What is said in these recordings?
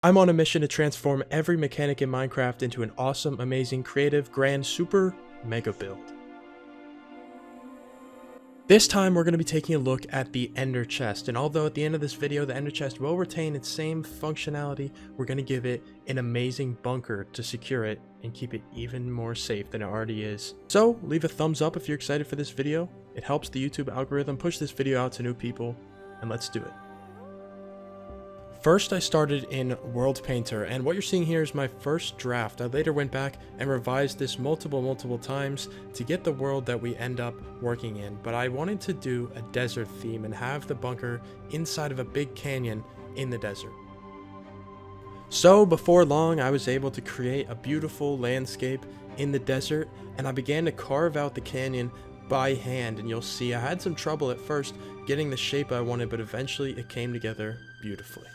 I'm on a mission to transform every mechanic in Minecraft into an awesome, amazing, creative, grand, super mega build. This time we're going to be taking a look at the Ender Chest, and although at the end of this video the Ender Chest will retain its same functionality, we're going to give it an amazing bunker to secure it and keep it even more safe than it already is. So leave a thumbs up if you're excited for this video. It helps the YouTube algorithm push this video out to new people, and let's do it. First, I started in World Painter, and what you're seeing here is my first draft. I later went back and revised this multiple times to get the world that we end up working in, but I wanted to do a desert theme and have the bunker inside of a big canyon in the desert. So before long, I was able to create a beautiful landscape in the desert, and I began to carve out the canyon by hand, and you'll see I had some trouble at first getting the shape I wanted, but eventually it came together beautifully.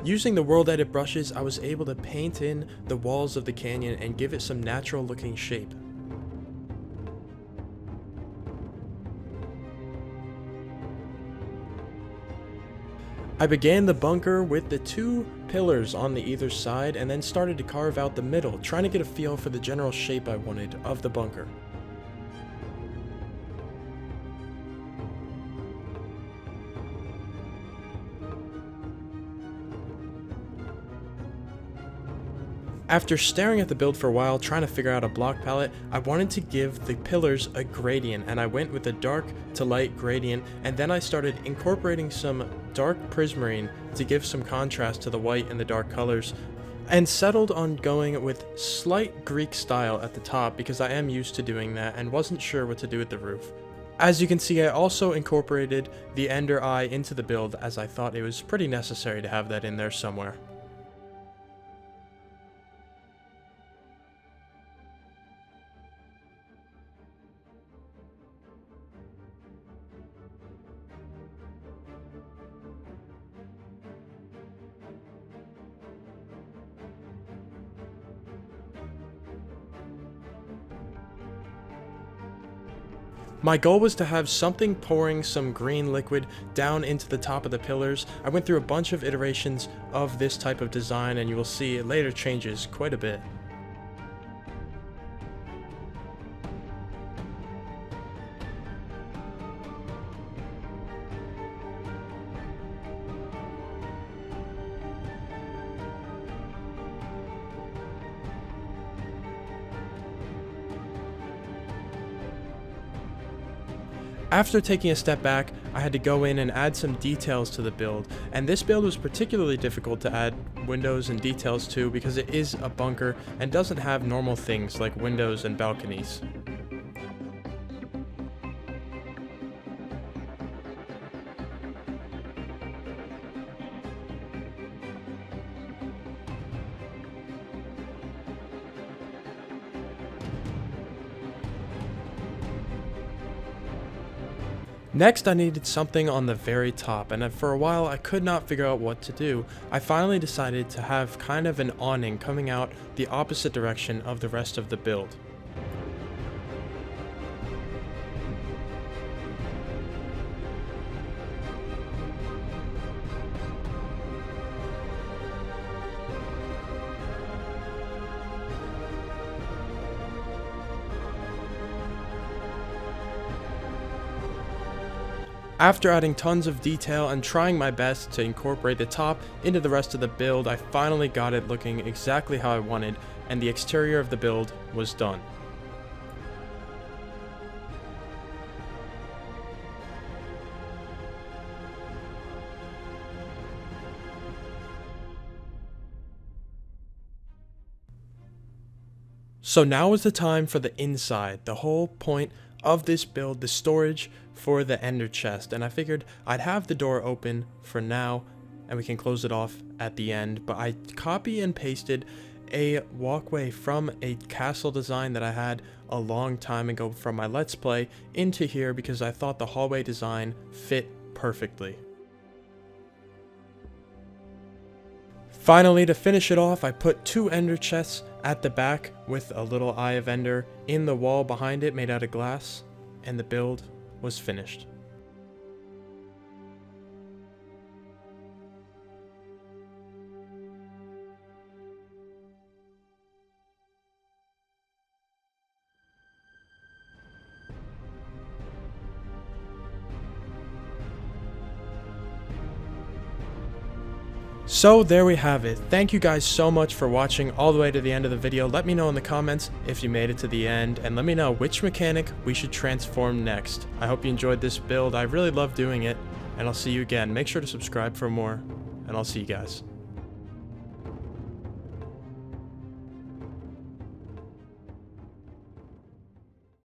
Using the World Edit brushes, I was able to paint in the walls of the canyon and give it some natural looking shape. I began the bunker with the two pillars on the either side and then started to carve out the middle, trying to get a feel for the general shape I wanted of the bunker. After staring at the build for a while, trying to figure out a block palette, I wanted to give the pillars a gradient, and I went with a dark to light gradient, and then I started incorporating some dark prismarine to give some contrast to the white and the dark colors, and settled on going with slight Greek style at the top because I am used to doing that and wasn't sure what to do with the roof. As you can see, I also incorporated the Ender Eye into the build as I thought it was pretty necessary to have that in there somewhere. My goal was to have something pouring some green liquid down into the top of the pillars. I went through a bunch of iterations of this type of design, and you will see it later changes quite a bit. After taking a step back, I had to go in and add some details to the build, and this build was particularly difficult to add windows and details to because it is a bunker and doesn't have normal things like windows and balconies. Next, I needed something on the very top, and for a while I could not figure out what to do. I finally decided to have kind of an awning coming out the opposite direction of the rest of the build. After adding tons of detail and trying my best to incorporate the top into the rest of the build, I finally got it looking exactly how I wanted, and the exterior of the build was done. So now is the time for the inside, the whole point of this build, the storage for the Ender Chest, and I figured I'd have the door open for now and we can close it off at the end, but I copy and pasted a walkway from a castle design that I had a long time ago from my Let's Play into here because I thought the hallway design fit perfectly. Finally, to finish it off, I put 2 ender chests at the back with a little eye of ender in the wall behind it made out of glass, and the build was finished. So there we have it. Thank you guys so much for watching all the way to the end of the video. Let me know in the comments if you made it to the end, and let me know which mechanic we should transform next. I hope you enjoyed this build. I really love doing it, and I'll see you again. Make sure to subscribe for more, and I'll see you guys.